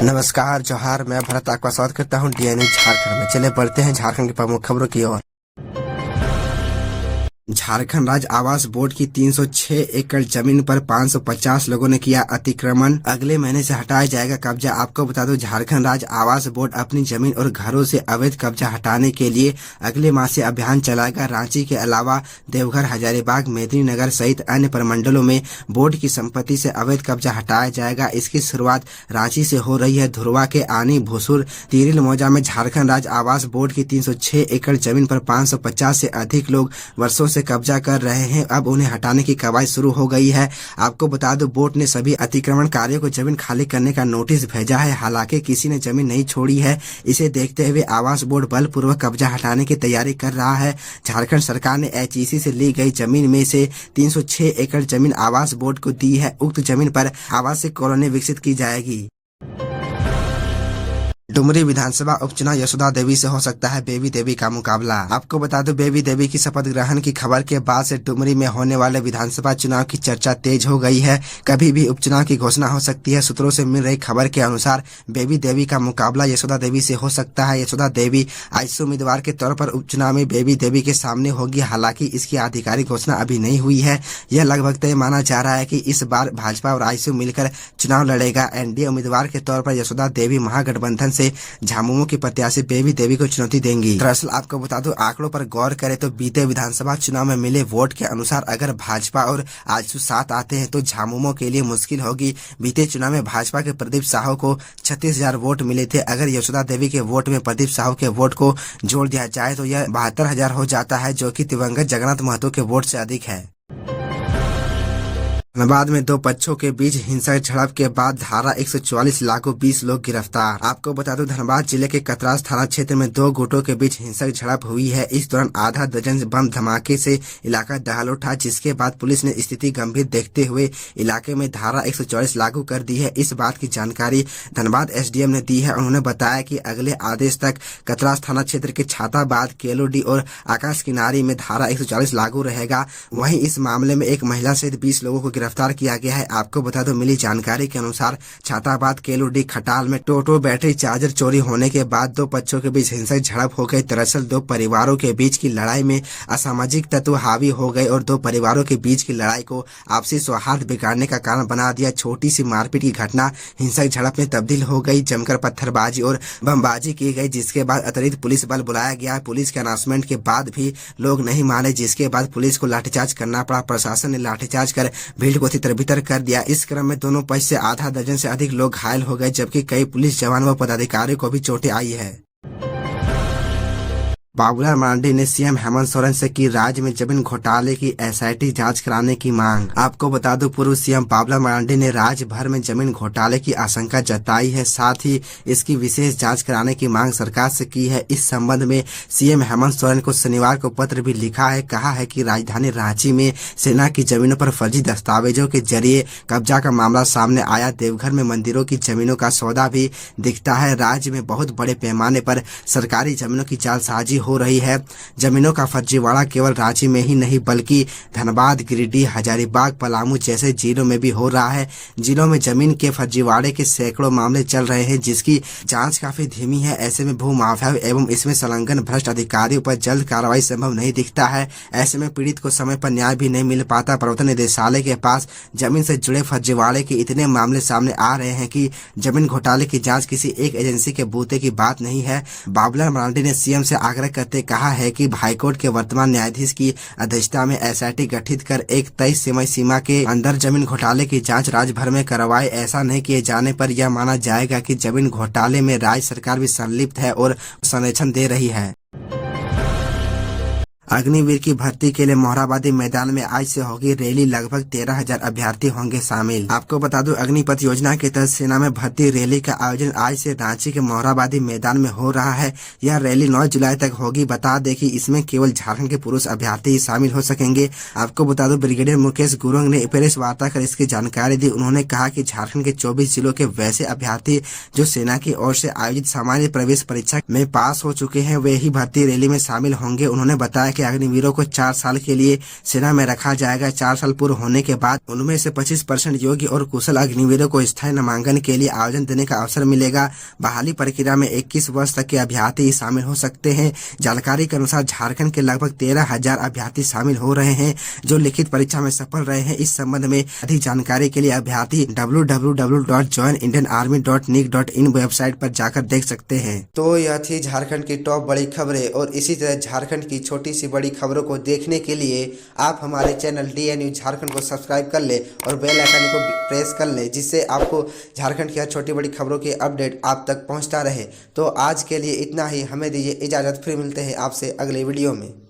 नमस्कार जोहार, मैं भरत आपका स्वागत करता हूं डीएनयू झारखंड में। चले बढ़ते हैं झारखंड की प्रमुख खबरों की ओर। झारखंड राज्य आवास बोर्ड की 306 एकड़ जमीन पर 550 लोगों ने किया अतिक्रमण, अगले महीने से हटाया जाएगा कब्जा। आपको बता दो, झारखंड राज्य आवास बोर्ड अपनी जमीन और घरों से अवैध कब्जा हटाने के लिए अगले माह से अभियान चलाएगा। रांची के अलावा देवघर, हजारीबाग, मेदिनीनगर सहित अन्य प्रमंडलों में बोर्ड की संपत्ति से अवैध कब्जा हटाया जाएगा। इसकी शुरुआत रांची से हो रही है। धुरवा के आनी, भूसुर, तिरिल मौजा में झारखंड राज्य आवास बोर्ड की 306 एकड़ जमीन पर 550 से अधिक लोग वर्षों से कब्जा कर रहे हैं। अब उन्हें हटाने की कवायद शुरू हो गई है। आपको बता दो, बोर्ड ने सभी अतिक्रमणकारियों को जमीन खाली करने का नोटिस भेजा है। हालांकि किसी ने जमीन नहीं छोड़ी है। इसे देखते हुए आवास बोर्ड बलपूर्वक कब्जा हटाने की तैयारी कर रहा है। झारखंड सरकार ने एचईसी से ली गई जमीन में से 306 एकड़ जमीन आवास बोर्ड को दी है। उक्त जमीन पर आवासीय कॉलोनी विकसित की जाएगी। डुमरी विधानसभा उपचुनाव यशोदा देवी से हो सकता है बेबी देवी का मुकाबला। आपको बता दो, बेबी देवी की शपथ ग्रहण की खबर के बाद से डुमरी में होने वाले विधानसभा चुनाव की चर्चा तेज हो गई है। कभी भी उपचुनाव की घोषणा हो सकती है। सूत्रों से मिल रही खबर के अनुसार बेबी देवी का मुकाबला यशोदा देवी से हो सकता है। यशोदा देवी आईएसओ उम्मीदवार के तौर पर उपचुनाव में बेबी देवी के सामने होगी। हालांकि इसकी आधिकारिक घोषणा अभी नहीं हुई है। यह लगभग तय माना जा रहा है कि इस बार भाजपा और आईएसओ मिलकर चुनाव लड़ेगा। एनडीए उम्मीदवार के तौर पर यशोदा देवी महागठबंधन से झामुमो की प्रत्याशी बेबी देवी को चुनौती देंगी। दरअसल आपको बता दो, आंकड़ों पर गौर करें तो बीते विधानसभा चुनाव में मिले वोट के अनुसार अगर भाजपा और आजसू साथ आते हैं तो झामुमो के लिए मुश्किल होगी। बीते चुनाव में भाजपा के प्रदीप साहू को 36,000 वोट मिले थे। अगर यशोदा देवी के वोट में प्रदीप साहू के वोट को जोड़ दिया जाए तो यह 72,000 हो जाता है, जो कि दिवंगत जगन्नाथ महतो के वोट से अधिक है। धनबाद में दो पक्षों के बीच हिंसक झड़प के बाद धारा 144 लागू, 20 लोग गिरफ्तार। आपको बता दो, धनबाद जिले के कतरास थाना क्षेत्र में दो गुटों के बीच हिंसक झड़प हुई है। इस दौरान आधा दर्जन बम धमाके से इलाका दहल उठा, जिसके बाद पुलिस ने स्थिति गंभीर देखते हुए इलाके में धारा 144 लागू कर दी है। इस बात की जानकारी धनबाद एसडीएम ने दी है। उन्होंने बताया कि अगले आदेश तक कतरास थाना क्षेत्र के छाताबाद, केलोडी और आकाश किनारी में धारा 144 लागू रहेगा। वहीं इस मामले में एक महिला सहित 20 लोगों को गिरफ्तार किया गया है। आपको बता दो, मिली जानकारी के अनुसार छाताबाद, केलोडी, खटाल में टोटो बैटरी चार्जर चोरी होने के बाद दो पक्षों के बीच हिंसक झड़प हो गई। दरअसल दो परिवारों के बीच की लड़ाई में असामाजिक तत्व हावी हो गए और दो परिवारों के बीच की लड़ाई को आपसी सौहार्द बिगाड़ने का कारण बना दिया। छोटी सी मारपीट की घटना हिंसक झड़प में तब्दील हो गई। जमकर पत्थरबाजी और बमबाजी की गई, जिसके बाद अतिरिक्त पुलिस बल बुलाया गया। पुलिस के अनाउंसमेंट के बाद भी लोग नहीं माने, जिसके बाद पुलिस को लाठीचार्ज करना पड़ा। प्रशासन ने लाठीचार्ज कर भीड़ को तितर-बितर कर दिया। इस क्रम में दोनों पक्ष से आधा दर्जन से अधिक लोग घायल हो गए, जबकि कई पुलिस जवान व पदाधिकारियों को भी चोटें आई है। बाबूलाल मरांडी ने सीएम हेमंत सोरेन से की राज्य में जमीन घोटाले की एसआईटी जांच कराने की मांग। आपको बता दो, पूर्व सीएम बाबूलाल मरांडी ने राज्य भर में जमीन घोटाले की आशंका जताई है। साथ ही इसकी विशेष जांच कराने की मांग सरकार से की है। इस संबंध में सीएम हेमंत सोरेन को शनिवार को पत्र भी लिखा है। कहा है कि राजधानी रांची में सेना की जमीनों पर फर्जी दस्तावेजों के जरिए कब्जा का मामला सामने आया। देवघर में मंदिरों की जमीनों का सौदा भी दिखता है। राज्य में बहुत बड़े पैमाने पर सरकारी जमीनों की जालसाजी हो रही है। जमीनों का फर्जीवाड़ा केवल रांची में ही नहीं बल्कि धनबाद, गिरिडीह, हजारीबाग, पलामू जैसे जिलों में भी हो रहा है। जिलों में जमीन के फर्जीवाड़े के सैकड़ों मामले चल रहे हैं, जिसकी जांच काफी धीमी है। ऐसे में भू माफिया एवं इसमें संलग्न भ्रष्ट अधिकारियों पर जल्द कार्रवाई संभव नहीं दिखता है। ऐसे में पीड़ित को समय पर न्याय भी नहीं मिल पाता। प्रवर्तन निदेशालय के पास जमीन से जुड़े फर्जीवाड़े के इतने मामले सामने आ रहे हैं कि जमीन घोटाले की जांच किसी एक एजेंसी के बूते की बात नहीं है। बाबूलाल मरांडी ने सीएम से आग्रह करते कहा है कि हाईकोर्ट के वर्तमान न्यायाधीश की अध्यक्षता में एसआईटी गठित कर एक तय समय सीमा के अंदर जमीन घोटाले की जांच राज्य भर में करवाए। ऐसा नहीं किए जाने पर यह माना जाएगा कि जमीन घोटाले में राज्य सरकार भी संलिप्त है और संरक्षण दे रही है। अग्निवीर की भर्ती के लिए मोरहाबादी मैदान में आज से होगी रैली। लगभग 13,000 अभ्यर्थी होंगे शामिल। आपको बता दूं, अग्निपथ योजना के तहत सेना में भर्ती रैली का आयोजन आज से रांची के मोरहाबादी मैदान में हो रहा है। यह रैली 9 जुलाई तक होगी। बता दें कि इसमें केवल झारखंड के पुरुष अभ्यर्थी ही शामिल हो सकेंगे। आपको बता दूं, ब्रिगेडियर मुकेश गुरुंग ने प्रेस वार्ता कर इसकी जानकारी दी। उन्होंने कहा कि झारखंड के 24 जिलों के वैसे अभ्यर्थी जो सेना की ओर से आयोजित सामान्य प्रवेश परीक्षा में पास हो चुके हैं, वे ही भर्ती रैली में शामिल होंगे। उन्होंने बताया के अग्निवीरों को 4 साल के लिए सेना में रखा जाएगा। 4 साल पूर्ण होने के बाद उनमें से 25% योग्य और कुशल अग्निवीरों को स्थायी नामांकन के लिए आवेदन देने का अवसर मिलेगा। बहाली प्रक्रिया में 21 वर्ष तक के अभ्यर्थी शामिल हो सकते हैं। जानकारी के अनुसार झारखंड के लगभग 13,000 अभ्यर्थी शामिल हो रहे हैं जो लिखित परीक्षा में सफल रहे हैं। इस संबंध में अधिक जानकारी के लिए अभ्यर्थी www.joinindianarmy.nic.in वेबसाइट पर जाकर देख सकते हैं। तो यह थी झारखंड की टॉप बड़ी खबरें, और इसी तरह झारखंड की छोटी सी बड़ी खबरों को देखने के लिए आप हमारे चैनल DN झारखंड को सब्सक्राइब कर ले और बेल आइकन को प्रेस कर ले, जिससे आपको झारखंड की हर छोटी बड़ी खबरों के अपडेट आप तक पहुंचता रहे। तो आज के लिए इतना ही, हमें दीजिए इजाजत, फिर मिलते हैं आपसे अगले वीडियो में।